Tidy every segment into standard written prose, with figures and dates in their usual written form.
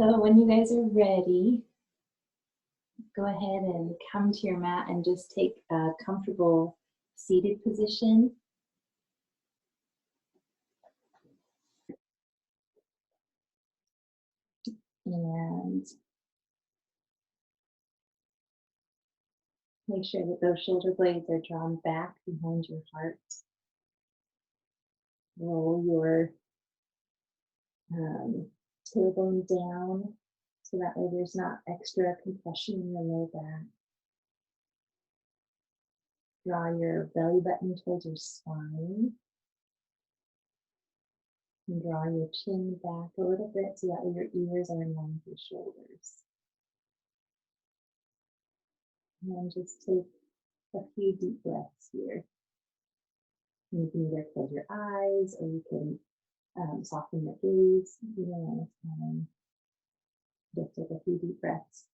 So when you guys are ready, go ahead and come to your mat and just take a comfortable seated position. And make sure that those shoulder blades are drawn back behind your heart. Roll your tailbone down so that way there's not extra compression in your low back. Draw your belly button towards your spine. And draw your chin back a little bit so that way your ears are in line with your shoulders. And just take a few deep breaths here. You can either close your eyes or you can soften your gaze. Just take a few deep breaths.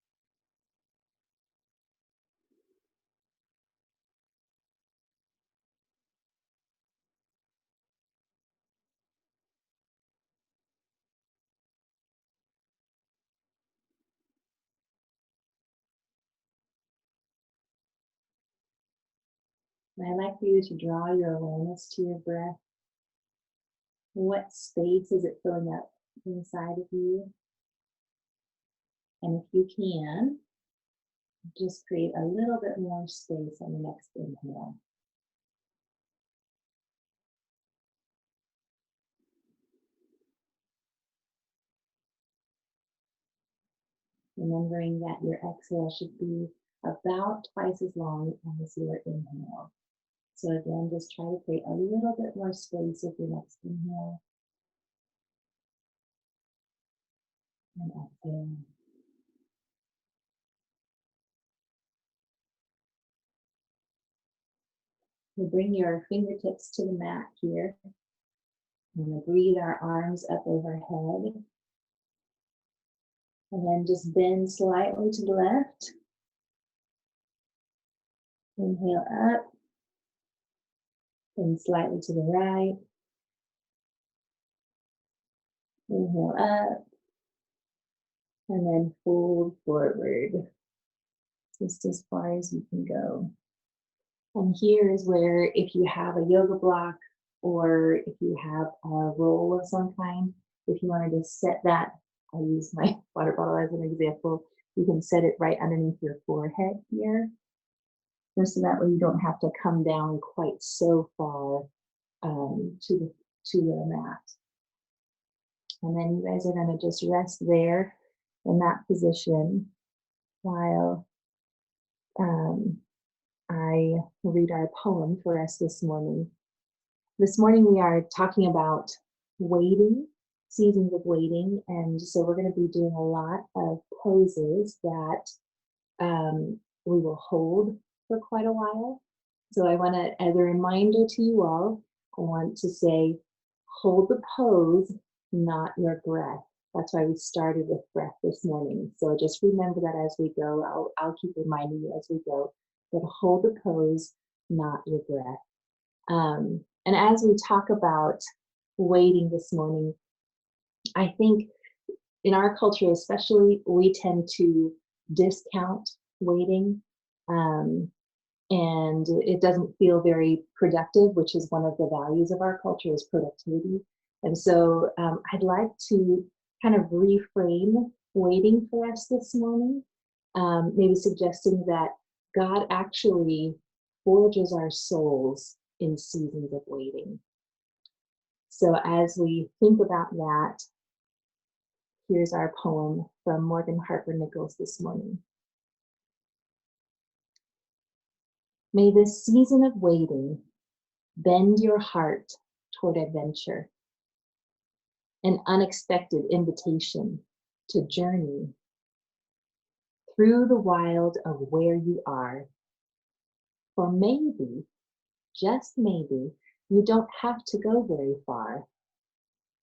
And I'd like for you to draw your awareness to your breath. What space is it filling up inside of you? And if you can, just create a little bit more space on the next inhale. Remembering that your exhale should be about twice as long as your inhale. So again, just try to create a little bit more space with your next inhale and exhale. We bring your fingertips to the mat here. We're going to breathe our arms up overhead. And then just bend slightly to the left. Inhale up. Bend slightly to the right. Inhale up. And then fold forward. Just as far as you can go. And here is where, if you have a yoga block or if you have a roll of some kind, if you wanted to set that, I use my water bottle as an example, you can set it right underneath your forehead here. Just so that way you don't have to come down quite so far to the mat. And then you guys are going to just rest there in that position while I read our poem for us this morning. This morning we are talking about waiting, seasons of waiting, and so we're going to be doing a lot of poses that we will hold for quite a while. So I want to, as a reminder to you all, I want to say, hold the pose, not your breath. That's why we started with breath this morning. So just remember that as we go. I'll keep reminding you as we go. But hold the pose, not your breath. And as we talk about waiting this morning, I think in our culture especially, we tend to discount waiting. And it doesn't feel very productive, which is one of the values of our culture, is productivity. And so I'd like to kind of reframe waiting for us this morning, maybe suggesting that God actually forges our souls in seasons of waiting. So as we think about that, here's our poem from Morgan Harper Nichols this morning. May this season of waiting bend your heart toward adventure, an unexpected invitation to journey through the wild of where you are. For maybe, just maybe, you don't have to go very far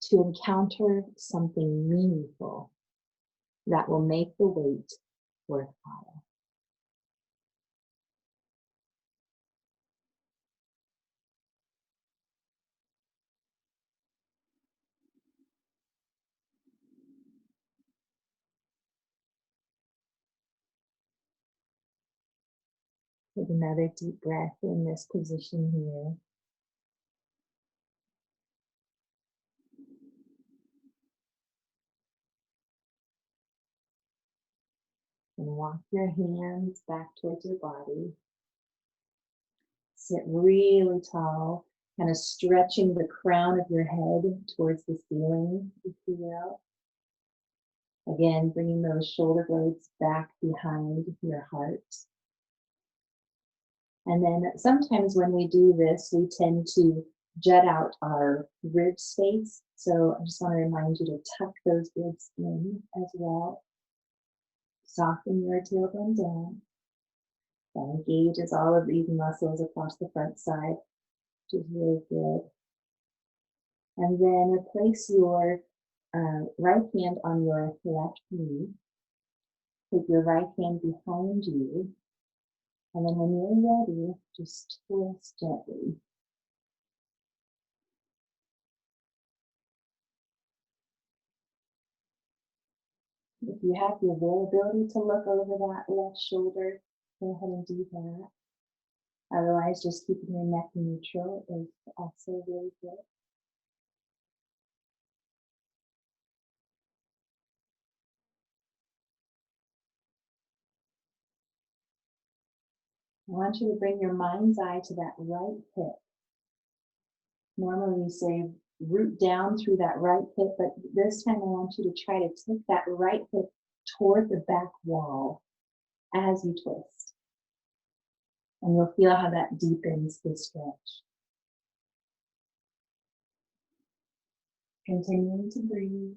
to encounter something meaningful that will make the wait worthwhile. Take another deep breath in this position here. And walk your hands back towards your body. Sit really tall, kind of stretching the crown of your head towards the ceiling, if you will. Again, bringing those shoulder blades back behind your heart. And then sometimes when we do this, we tend to jut out our rib space. So I just want to remind you to tuck those ribs in as well. Soften your tailbone down. That engages all of these muscles across the front side, which is really good. And then place your right hand on your left knee. Take your right hand behind you. And then when you're ready, just twist gently. If you have the availability to look over that left shoulder, go ahead and do that. Otherwise, just keeping your neck neutral is also really good. I want you to bring your mind's eye to that right hip. Normally we say root down through that right hip, but this time I want you to try to take that right hip toward the back wall as you twist. And you'll feel how that deepens the stretch. Continuing to breathe.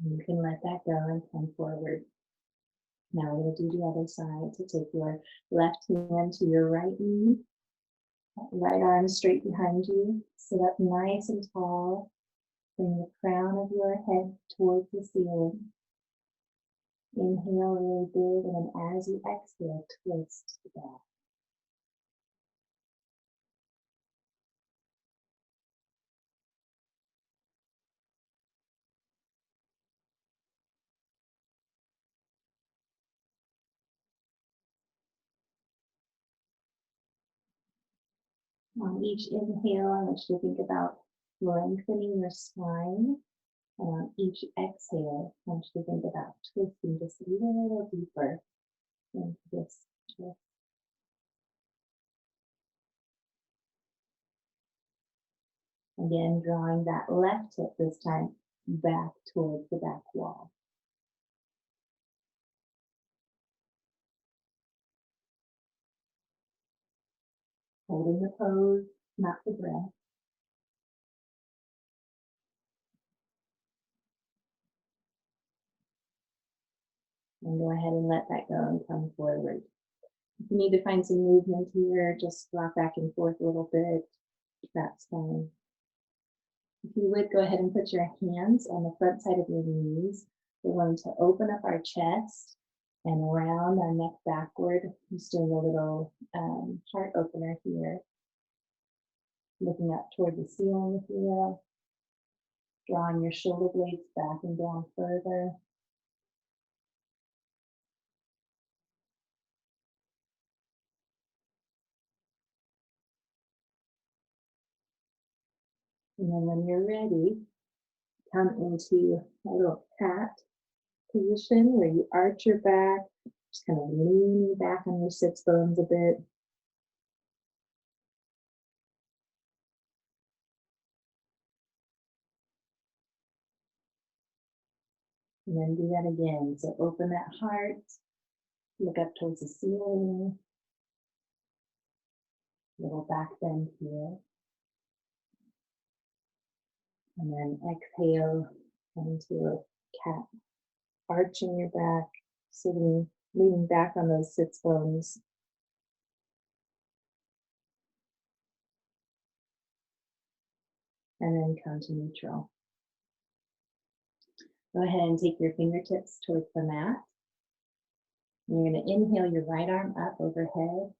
You can let that go and come forward. Now we're going to do the other side. So take your left hand to your right knee, right arm straight behind you. Sit up nice and tall. Bring the crown of your head towards the ceiling. Inhale really big, and then as you exhale, twist back. On each inhale, I want you to think about lengthening your spine. And on each exhale, I want you to think about twisting just a little deeper into this twist. Again, drawing that left hip this time back towards the back wall. Holding the pose, not the breath. And go ahead and let that go and come forward. If you need to find some movement here, just rock back and forth a little bit. That's fine. If you would, go ahead and put your hands on the front side of your knees. We're going to open up our chest and round our neck backward. Just doing a little heart opener here. Looking up toward the ceiling, if you will. Drawing your shoulder blades back and down further. And then when you're ready, come into a little cat position where you arch your back, just kind of leaning back on your sits bones a bit. And then do that again. So open that heart, look up towards the ceiling, little back bend here. And then exhale into a cat, arching your back, sitting, leaning back on those sits bones. And then come to neutral. Go ahead and take your fingertips towards the mat. And you're going to inhale your right arm up overhead.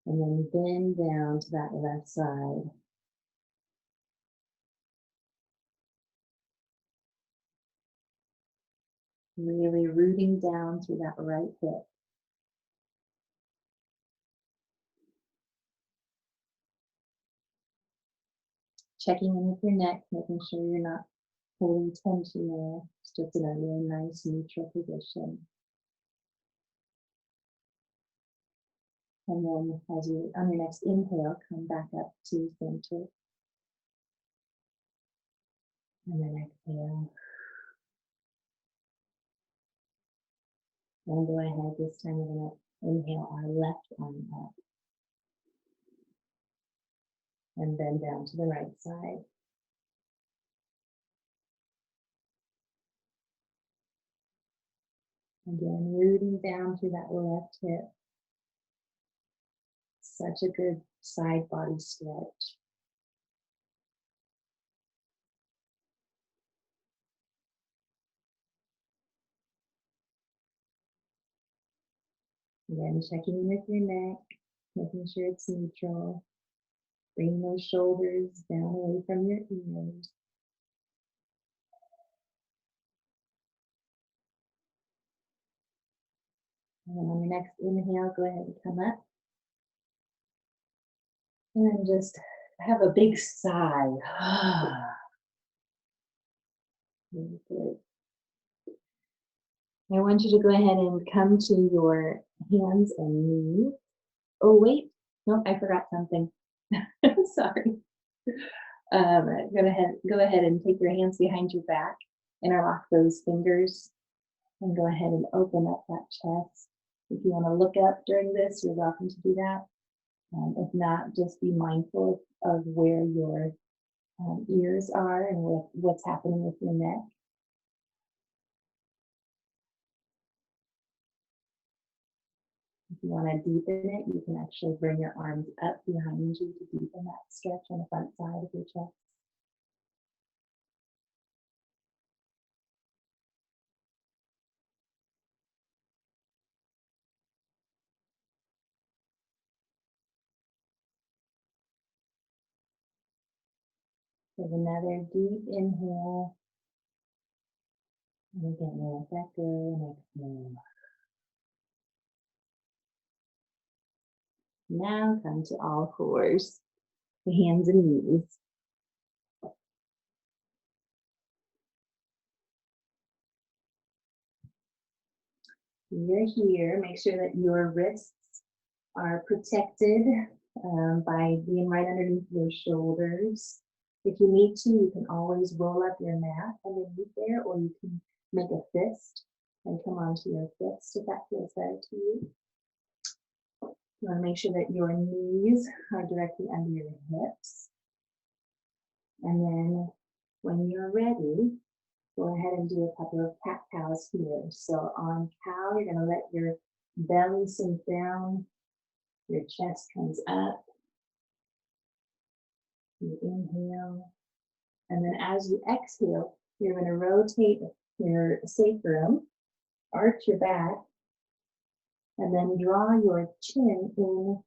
And then bend down to that left side. Really rooting down through that right hip. Checking in with your neck, making sure you're not holding tension there. It's just in a really nice neutral position. And then as you, on your next inhale, come back up to center. And then exhale. And go ahead, this time we're going to inhale our left arm up. And then down to the right side. Again, rooting down through that left hip. Such a good side body stretch. Again, checking in with your neck, making sure it's neutral. Bring those shoulders down away from your ears. And then on your next inhale, go ahead and come up. And then just have a big sigh. Really good. I want you to go ahead and come to your hands and knees. Oh, wait. Nope, I forgot something. Sorry. Go ahead and take your hands behind your back, interlock those fingers, and go ahead and open up that chest. If you want to look up during this, you're welcome to do that. If not, just be mindful of where your ears are and what's happening with your neck. If you want to deepen it, you can actually bring your arms up behind you to deepen that stretch on the front side of your chest. Take another deep inhale. And again, let that go and exhale. Now come to all fours, the hands and knees. You're here. Make sure that your wrists are protected by being right underneath your shoulders. If you need to, you can always roll up your mat underneath there, or you can make a fist and come onto your fist if that feels better to you. You want to make sure that your knees are directly under your hips. And then when you're ready, go ahead and do a couple of cat cows here. So on cow, you're going to let your belly sink down, your chest comes up, you inhale, and then as you exhale, you're going to rotate your sacrum, arch your back, and then draw your chin in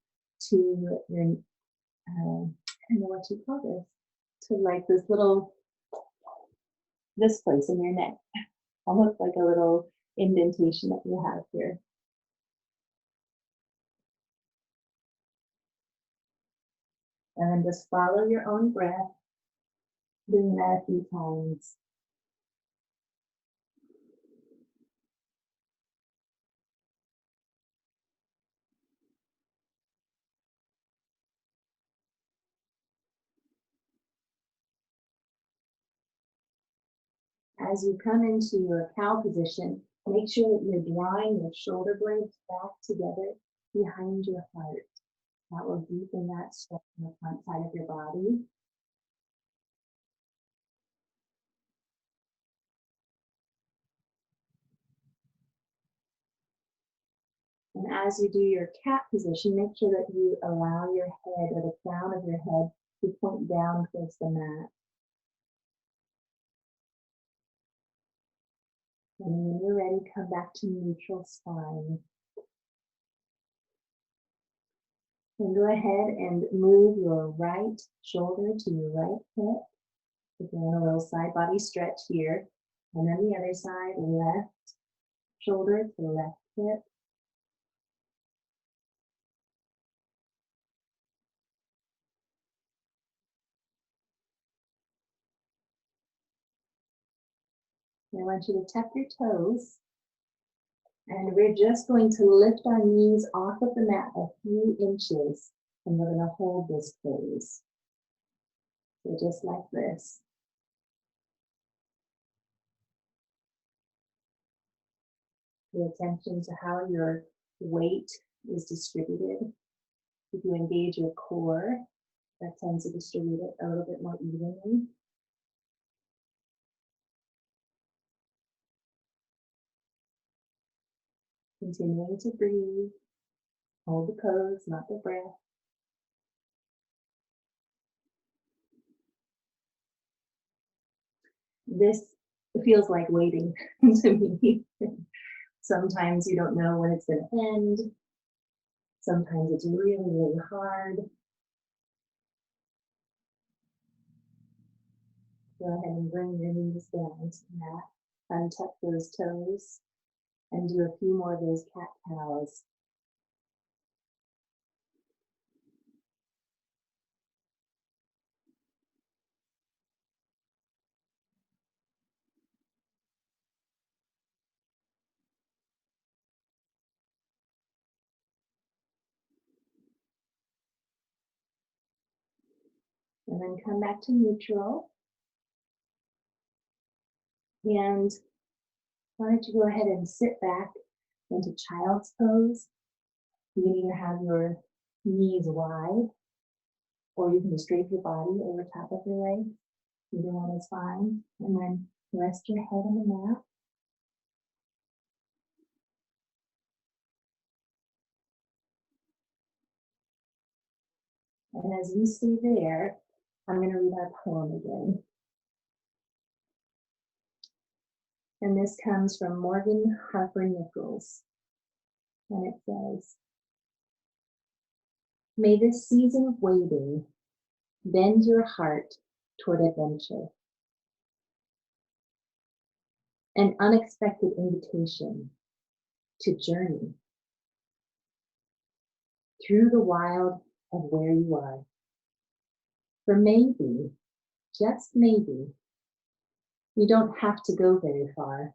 to your, I don't know what you call this, to like this little, this place in your neck, almost like a little indentation that you have here. And then just follow your own breath, doing that a few times. As you come into your cow position, make sure that you're drawing your shoulder blades back together behind your heart. That will deepen that stretch on the front side of your body. And as you do your cat position, make sure that you allow your head or the crown of your head to point down towards the mat. And when you're ready, come back to neutral spine. And go ahead and move your right shoulder to your right hip. Again, a little side body stretch here. And then the other side, left shoulder to the left hip. I want you to tuck your toes, and we're just going to lift our knees off of the mat a few inches, and we're going to hold this pose. So just like this. Pay attention to how your weight is distributed. If you engage your core, that tends to distribute it a little bit more evenly. Continuing to breathe. Hold the pose, not the breath. This feels like waiting to me. Sometimes you don't know when it's going to end. Sometimes it's really, really hard. Go ahead and bring your knees down to the mat. Untuck those toes and do a few more of those cat-cows. And then come back to neutral. And why don't you go ahead and sit back into child's pose. You can either have your knees wide, or you can just drape your body over top of your legs. Either one is fine. And then rest your head on the mat. And as you stay there, I'm going to read our poem again. And this comes from Morgan Harper Nichols. And it says, may this season of waiting bend your heart toward adventure. An unexpected invitation to journey through the wild of where you are. For maybe, just maybe, you don't have to go very far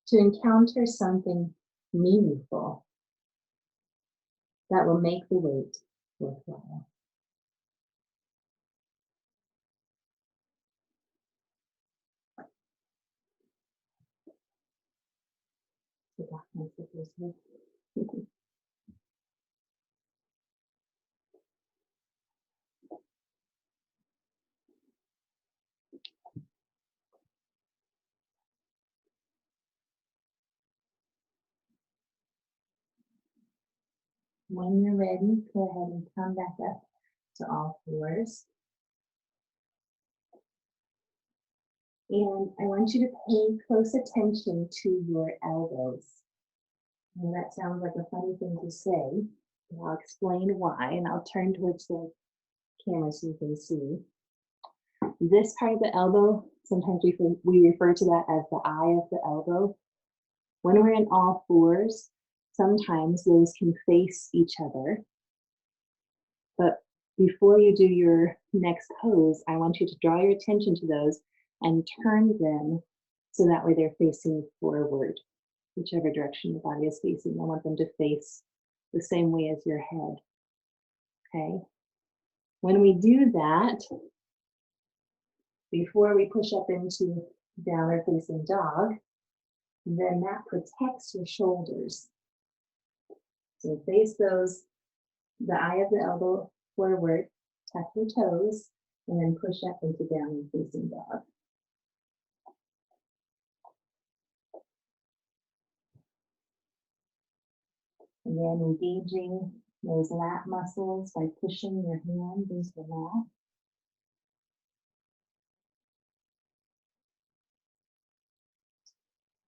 to encounter something meaningful that will make the wait worthwhile. When you're ready, go ahead and come back up to all fours. And I want you to pay close attention to your elbows. And that sounds like a funny thing to say. I'll explain why, and I'll turn towards the camera so you can see. This part of the elbow, sometimes we refer to that as the eye of the elbow. When we're in all fours, sometimes those can face each other. But before you do your next pose, I want you to draw your attention to those and turn them so that way they're facing forward, whichever direction your body is facing. I want them to face the same way as your head. Okay? When we do that, before we push up into downward facing dog, then that protects your shoulders. So face those, the eye of the elbow forward, tuck your toes, and then push up into downward facing dog. And then engaging those lat muscles by pushing your hand into the mat.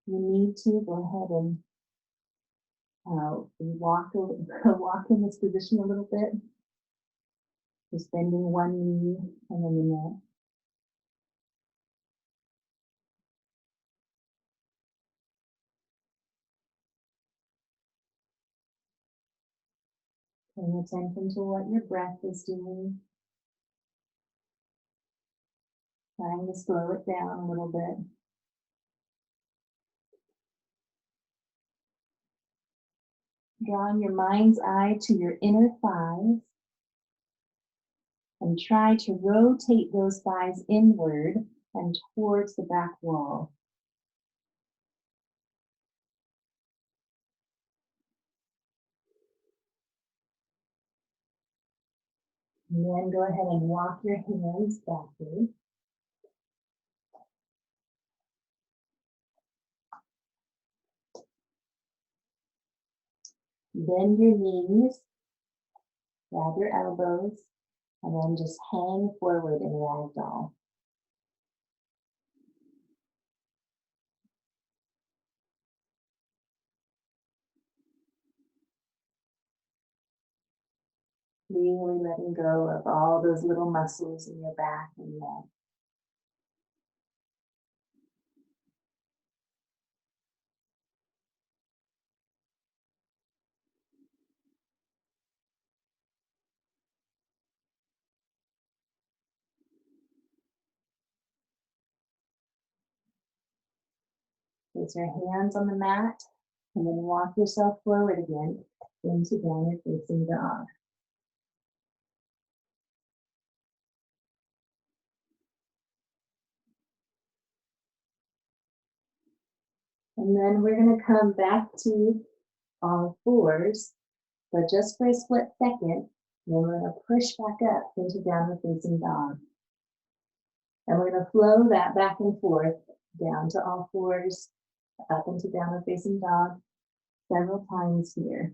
You need to go ahead and walk in this position a little bit. Just bending one knee and then the next. Paying attention to what your breath is doing. Trying to slow it down a little bit. Drawing your mind's eye to your inner thighs and try to rotate those thighs inward and towards the back wall. And then go ahead and walk your hands backward. Bend your knees, grab your elbows, and then just hang forward in ragdoll. Really letting go of all those little muscles in your back and neck. Place your hands on the mat and then walk yourself forward again into downward facing dog. And then we're going to come back to all fours, but just for a split second, then we're going to push back up into downward facing dog. And we're going to flow that back and forth down to all fours, up into downward facing dog several times here.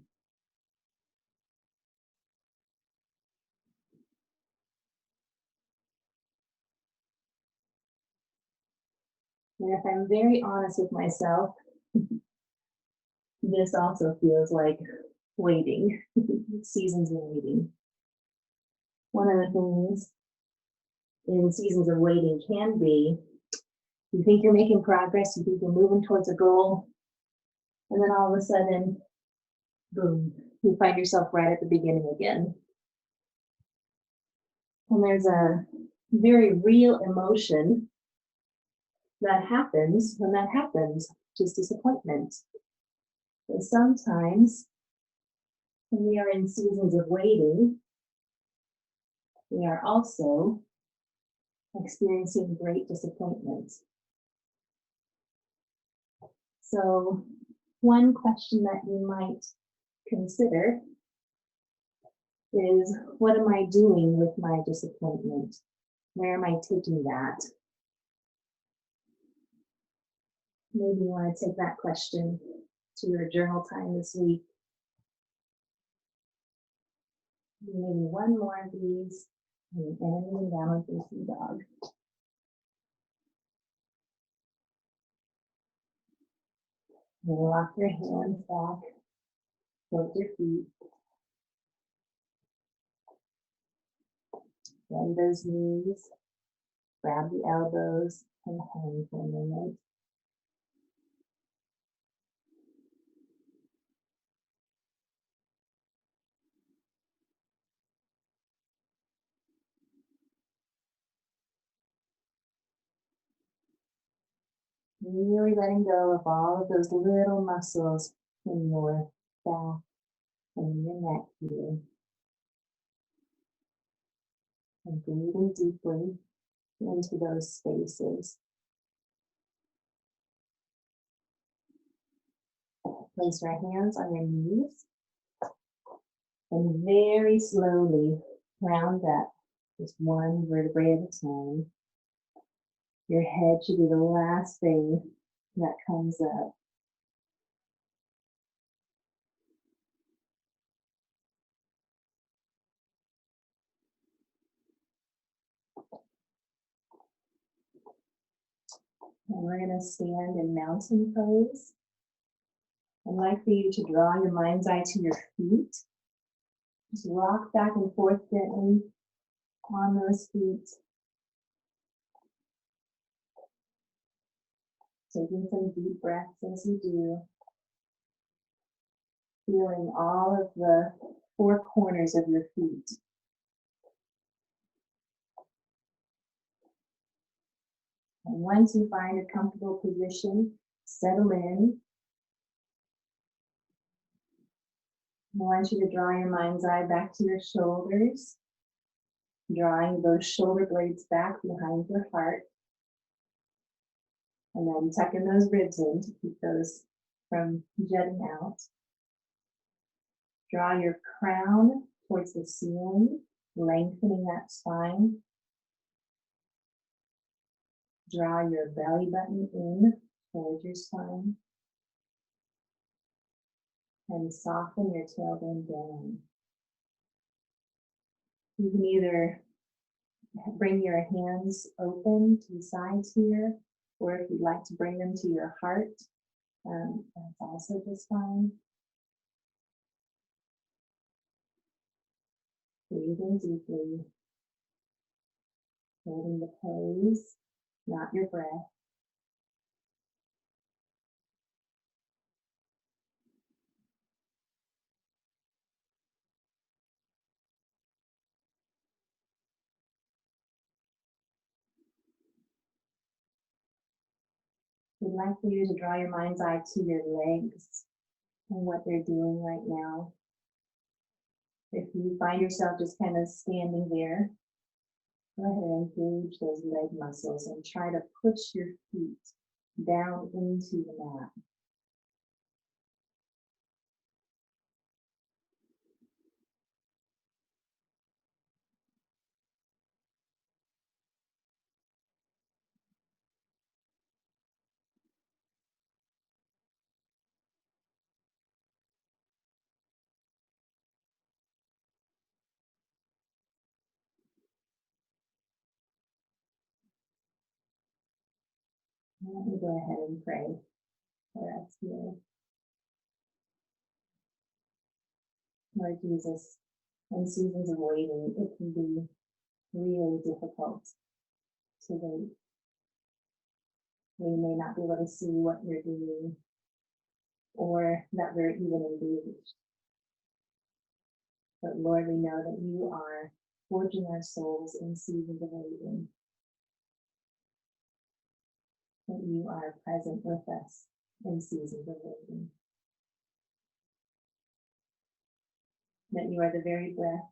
And if I'm very honest with myself, this also feels like waiting, seasons of waiting. One of the things in seasons of waiting can be, you think you're making progress, you think you're moving towards a goal, and then all of a sudden, boom, you find yourself right at the beginning again. And there's a very real emotion that happens when that happens, just disappointment. But sometimes when we are in seasons of waiting, we are also experiencing great disappointment. So one question that you might consider is, what am I doing with my disappointment? Where am I taking that? Maybe you want to take that question to your journal time this week. Maybe one more of these, and ending down with facing dog. And lock your hands back, float your feet, bend those knees, grab the elbows, and hang for a minute. Really letting go of all of those little muscles in your back and your neck here. And breathing deeply into those spaces. Place your hands on your knees and very slowly round up, just one vertebrae at a time. Your head should be the last thing that comes up. And we're going to stand in mountain pose. I'd like for you to draw your mind's eye to your feet. Just rock back and forth gently on those feet. Taking some deep breaths as you do. Feeling all of the four corners of your feet. And once you find a comfortable position, settle in. I want you to draw your mind's eye back to your shoulders, drawing those shoulder blades back behind your heart. And then tucking those ribs in to keep those from jutting out. Draw your crown towards the ceiling, lengthening that spine. Draw your belly button in towards your spine. And soften your tailbone down. You can either bring your hands open to the sides here, or if you'd like to bring them to your heart, that's also just fine. Breathing deeply, holding the pose, not your breath. We'd like for you to draw your mind's eye to your legs and what they're doing right now. If you find yourself just kind of standing there, go ahead and engage those leg muscles and try to push your feet down into the mat. Let me go ahead and pray for us here. Lord Jesus, in seasons of waiting, it can be really difficult to wait. We may not be able to see what you're doing or that we're even engaged. But Lord, we know that you are forging our souls in seasons of waiting. That you are present with us in seasons of waiting. That you are the very breath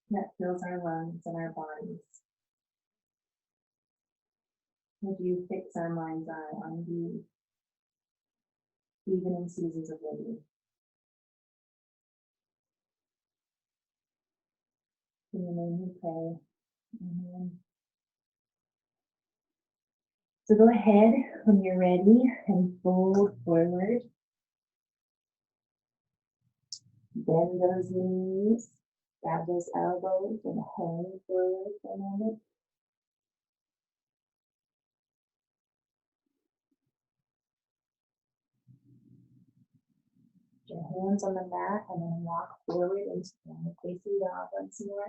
that fills our lungs and our bodies. Would you fix our mind's eye on you, even in seasons of waiting? In your name we pray. Amen. So go ahead when you're ready and fold forward. Bend those knees, grab those elbows and hang forward for a moment. Put your hands on the mat and then walk forward into the facing dog once more.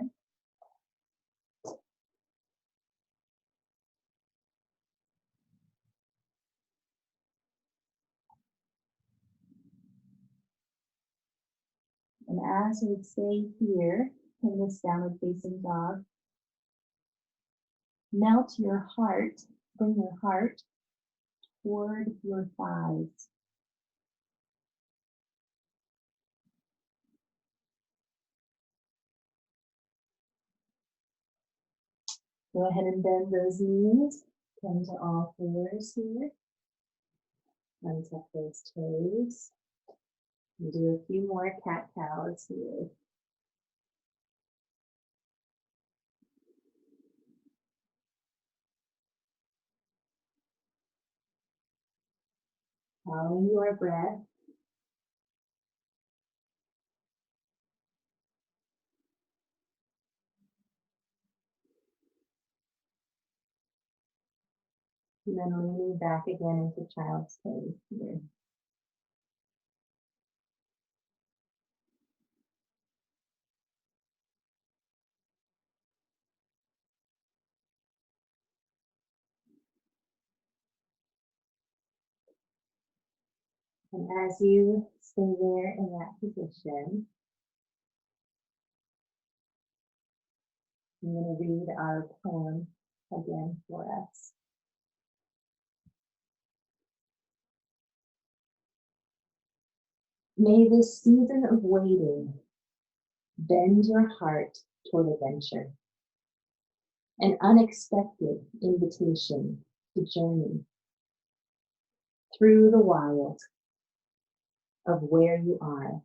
And as we stay here in this downward facing dog, melt your heart, bring your heart toward your thighs. Go ahead and bend those knees, come to all fours here. Untuck those toes. And do a few more cat-cows here. Following your breath. And then leaning back again into child's pose here. And as you stay there in that position, I'm going to read our poem again for us. May this season of waiting bend your heart toward adventure, an unexpected invitation to journey through the wild of where you are.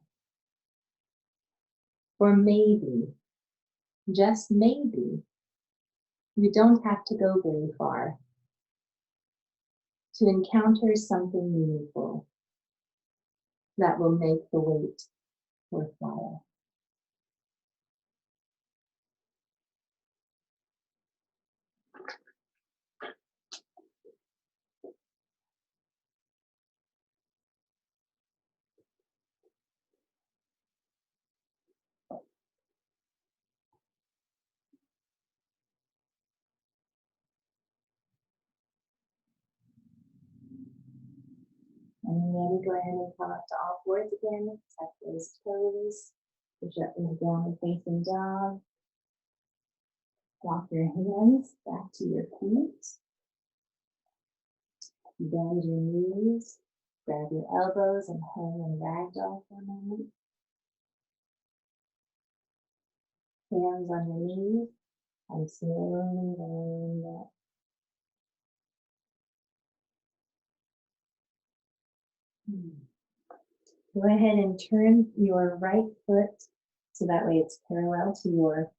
Or maybe, just maybe, you don't have to go very far to encounter something meaningful that will make the wait worthwhile. And then go ahead and come up to all fours again. Tuck those toes. Push up into downward facing dog. Walk your hands back to your feet. Bend your knees. Grab your elbows and hang in ragdoll for a moment. Hands on your knees and slowly roll up. Go ahead and turn your right foot so that way it's parallel to your,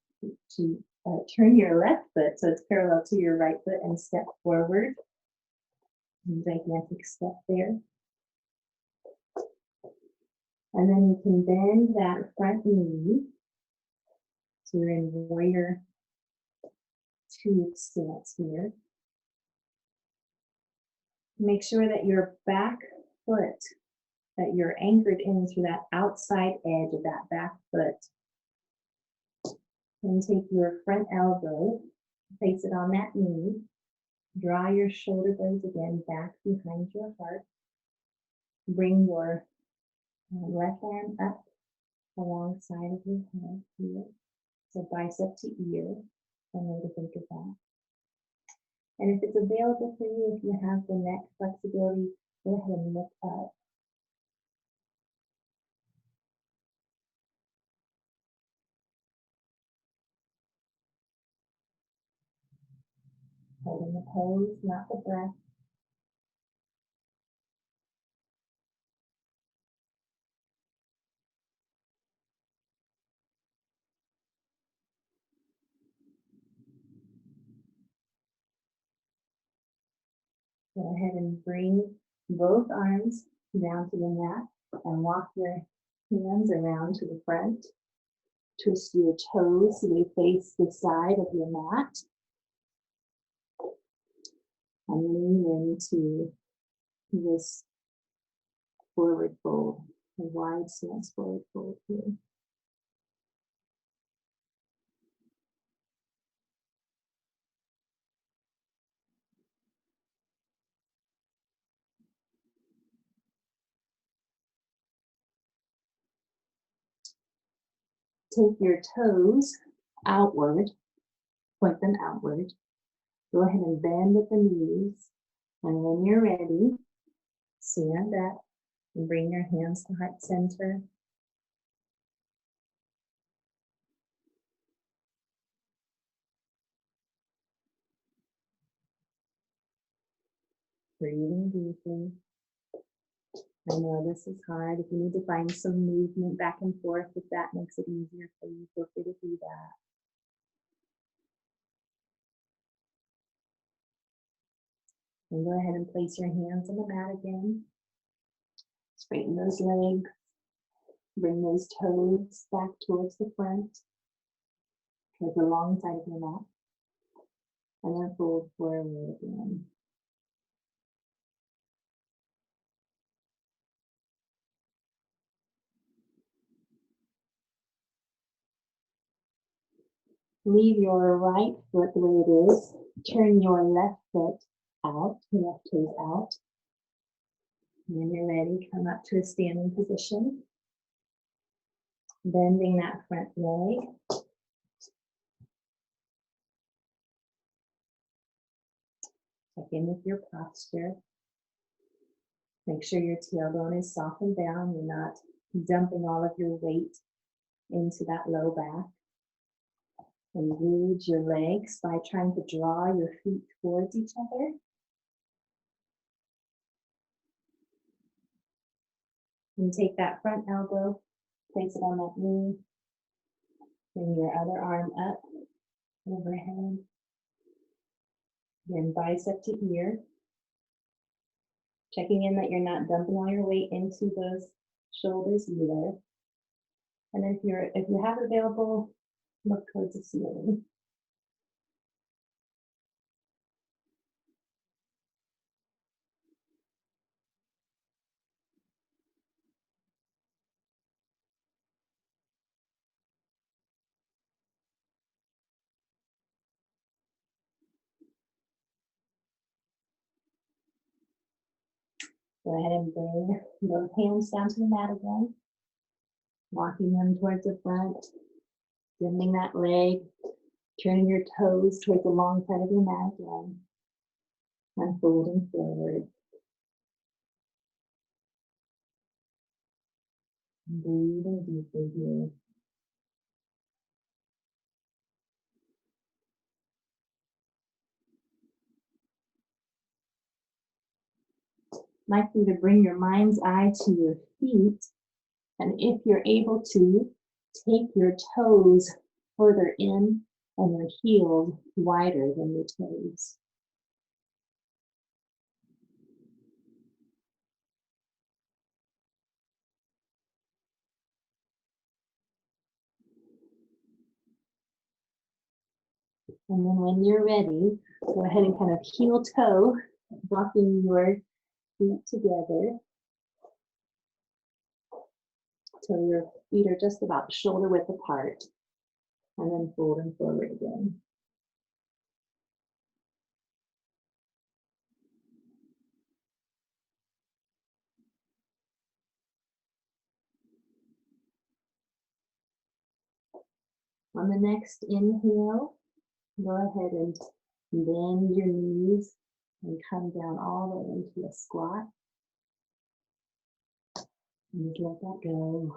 turn your left foot so it's parallel to your right foot and step forward. Gigantic step there. And then you can bend that front knee. So you're in warrior two stance here. Make sure that your back foot, that you're anchored in through that outside edge of that back foot. Then take your front elbow, place it on that knee. Draw your shoulder blades again back behind your heart. Bring your left arm up alongside of your head here. So bicep to ear, one way to think of that. And if it's available for you, if you have the neck flexibility, go ahead and look up. Holding the pose, not the breath. Go ahead and bring both arms down to the mat and walk your hands around to the front. Twist your toes so they face the side of your mat. And lean into this forward fold, a wide stance forward fold here. Take your toes outward, point them outward. Go ahead and bend at the knees. And when you're ready, stand up and bring your hands to heart center. Breathing deeply. I know this is hard. If you need to find some movement back and forth, if that makes it easier for you, feel free to do that. And go ahead and place your hands on the mat again. Straighten those legs. Bring those toes back towards the front, towards the long side of your mat. And then fold forward again. Leave your right foot the way it is. Turn your left foot out, your left toes out. When you're ready, come up to a standing position. Bending that front leg. Check in with your posture. Make sure your tailbone is softened down. You're not dumping all of your weight into that low back. Engage your legs by trying to draw your feet towards each other. And take that front elbow, place it on that knee. Bring your other arm up, overhead. Again, bicep to ear. Checking in that you're not dumping all your weight into those shoulders either. And then if you have it available, look towards the ceiling. Go ahead and bring both hands down to the mat again. Walking them towards the front, bending that leg, turning your toes towards the long side of your mat again, and folding forward. Breathing deeply here. I'd like you to bring your mind's eye to your feet, and if you're able to, take your toes further in and your heels wider than your toes. And then when you're ready, go ahead and kind of heel toe, walking your feet together till your feet are just about shoulder width apart, and then folding forward again. On the next inhale, go ahead and bend your knees and come down all the way into a squat. And just let that go.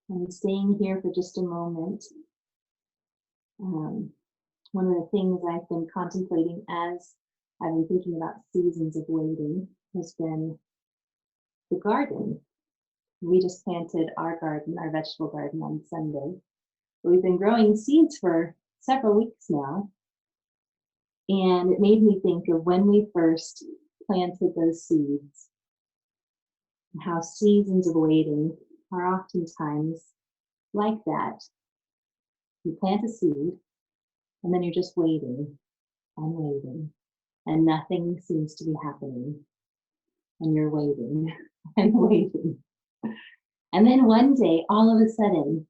And staying here for just a moment. One of the things I've been contemplating as I've been thinking about seasons of waiting has been the garden. We just planted our garden, our vegetable garden, on Sunday. We've been growing seeds for several weeks now. And it made me think of when we first planted those seeds, and how seasons of waiting are oftentimes like that. You plant a seed, and then you're just waiting and waiting, and nothing seems to be happening. And you're waiting and waiting. And then one day, all of a sudden,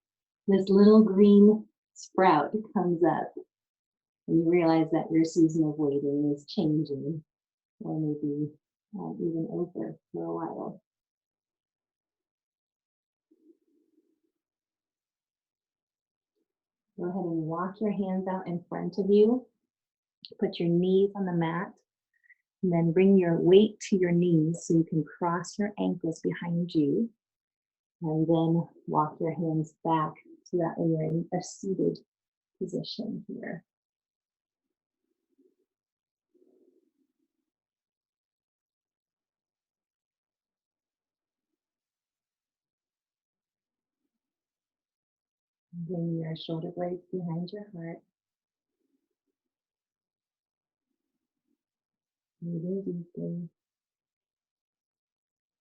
this little green sprout comes up, and you realize that your season of waiting is changing, or maybe even over for a while. Go ahead and walk your hands out in front of you. Put your knees on the mat, and then bring your weight to your knees so you can cross your ankles behind you. And then walk your hands back so that way you're in a seated position here. Bring your shoulder blades behind your heart. Breathing deeply.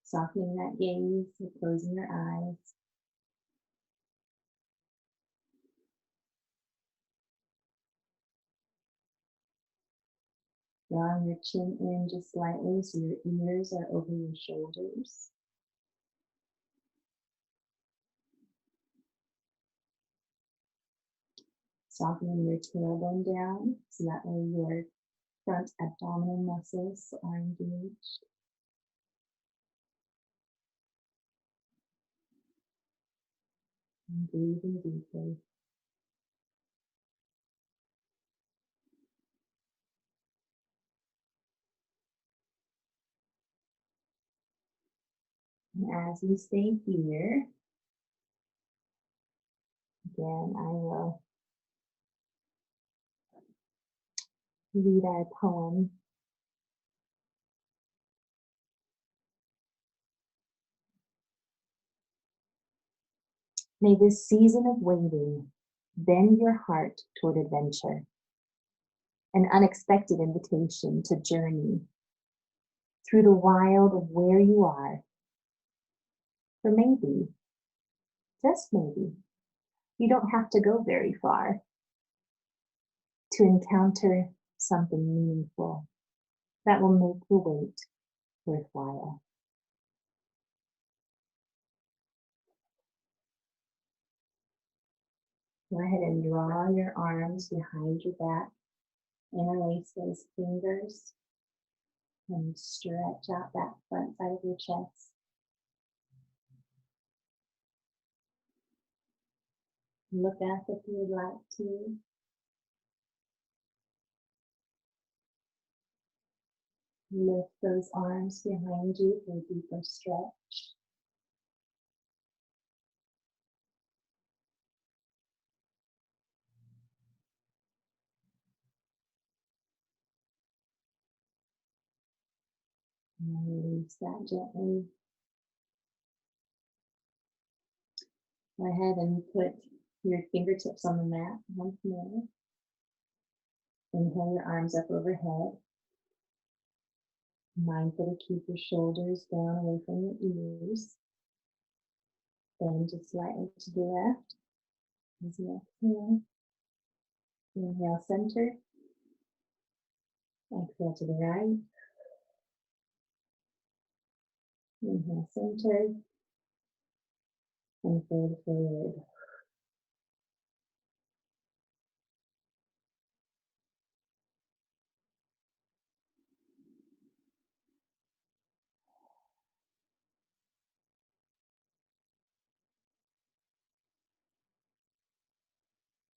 Softening that gaze and closing your eyes. Drawing your chin in just slightly so your ears are over your shoulders. Softening your tailbone down so that way your front abdominal muscles are engaged. And breathing deeply. And as we stay here, again, I will read our poem. May this season of waiting bend your heart toward adventure, an unexpected invitation to journey through the wild of where you are. For maybe, just maybe, you don't have to go very far to encounter something meaningful that will make the wait worthwhile. Go ahead and draw your arms behind your back, interlace those fingers, and stretch out that front side of your chest. Look up if you would like to. Lift those arms behind you for a deeper stretch. And release that gently. Go ahead and put your fingertips on the mat once more. Inhale your arms up overhead. Mindful to keep your shoulders down away from your ears. Bend just slightly to the left. As you exhale. Inhale center. Exhale to the right. Inhale center. And fold forward.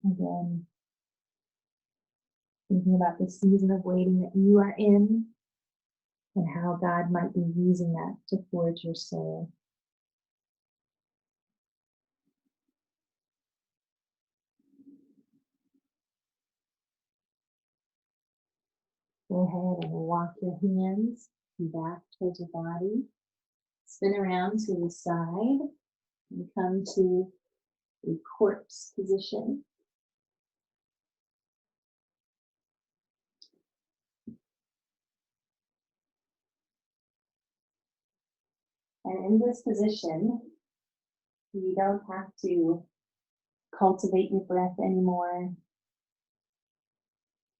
Again, thinking about the season of waiting that you are in and how God might be using that to forge your soul. Go ahead and walk your hands back towards your body. Spin around to the side and come to a corpse position. And in this position, you don't have to cultivate your breath anymore.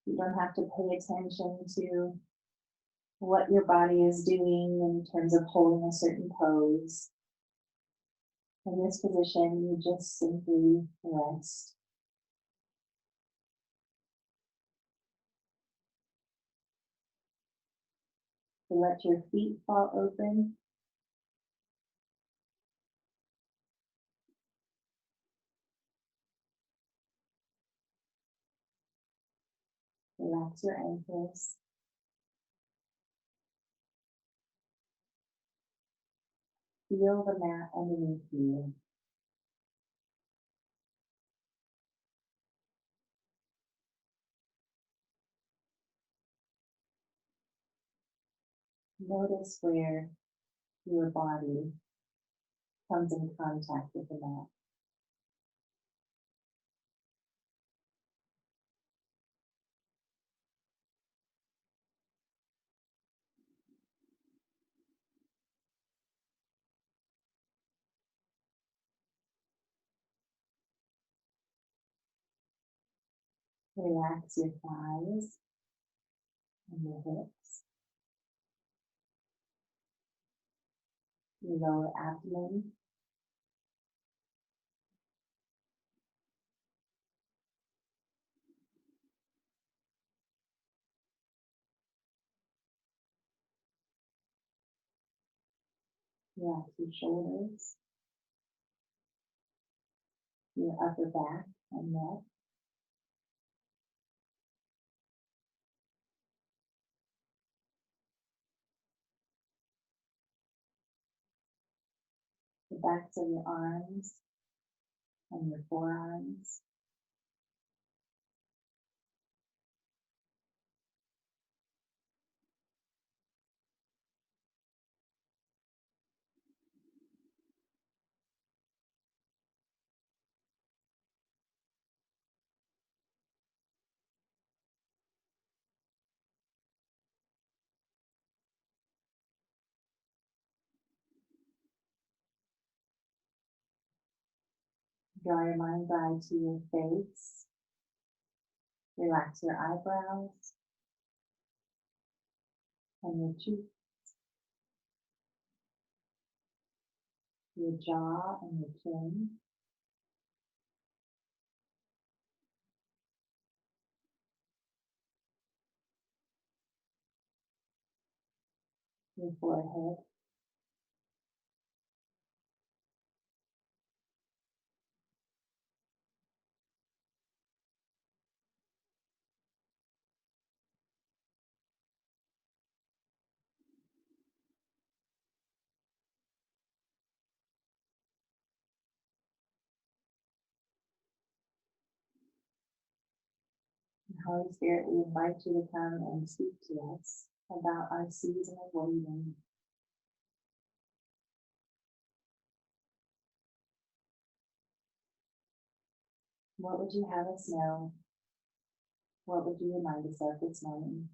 You don't have to pay attention to what your body is doing in terms of holding a certain pose. In this position, you just simply rest. So let your feet fall open. Relax your ankles. Feel the mat underneath you. Notice where your body comes in contact with the mat. Relax your thighs and your hips, your lower abdomen, relax your shoulders, your upper back and neck. The backs of your arms and your forearms. Draw your mind's eye to your face. Relax your eyebrows and your cheeks, your jaw and your chin. Your forehead. Holy Spirit, we invite you to come and speak to us about our season of waiting. What would you have us know? What would you remind us of this morning?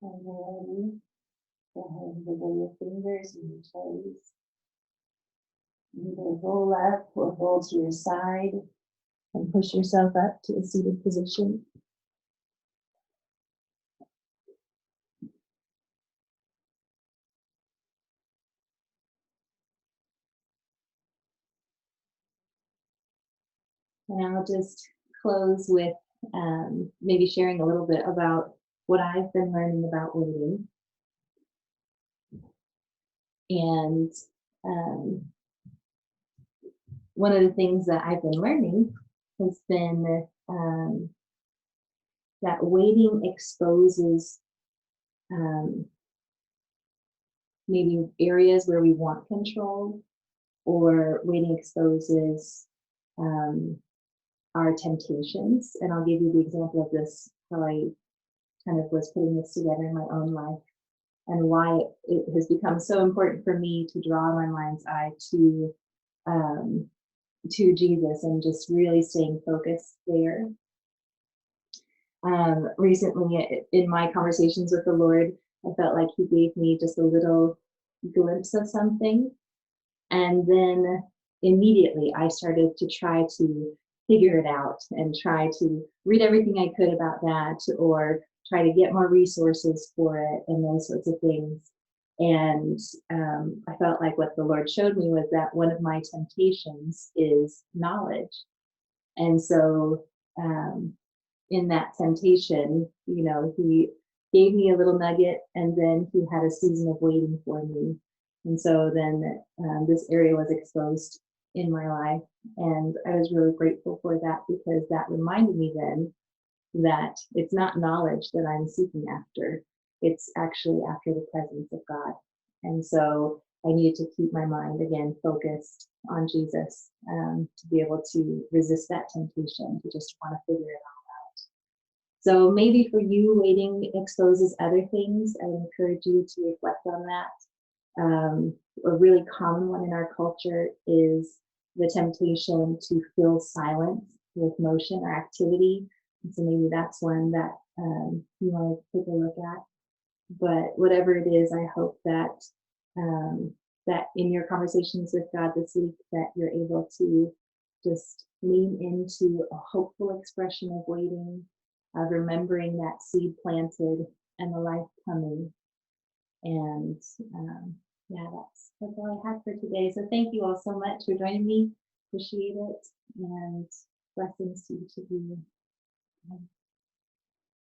And you're ready. Go ahead and wiggle your fingers and your toes. Either roll up or roll to your side and push yourself up to a seated position. And I'll just close with maybe sharing a little bit about what I've been learning about waiting. And one of the things that I've been learning has been that waiting exposes maybe areas where we want control, or waiting exposes our temptations. And I'll give you the example of this, how I kind of was putting this together in my own life, and why it has become so important for me to draw my mind's eye to Jesus and just really staying focused there. Recently, in my conversations with the Lord, I felt like He gave me just a little glimpse of something. And then immediately I started to try to figure it out and try to read everything I could about that, or try to get more resources for it and those sorts of things. And I felt like what the Lord showed me was that one of my temptations is knowledge. And so in that temptation, He gave me a little nugget, and then He had a season of waiting for me. And so then this area was exposed in my life. And I was really grateful for that, because that reminded me then that it's not knowledge that I'm seeking after. It's actually after the presence of God. And so I needed to keep my mind again focused on Jesus, to be able to resist that temptation to just want to figure it out. So maybe for you, waiting exposes other things. I encourage you to reflect on that. A really common one in our culture is the temptation to fill silence with motion or activity. And so maybe that's one that you want to take a look at. But whatever it is, I hope that that in your conversations with God this week, that you're able to just lean into a hopeful expression of waiting, of remembering that seed planted and the life coming. And yeah, that's all I had for today. So thank you all so much for joining me. Appreciate it. And blessings to each of you.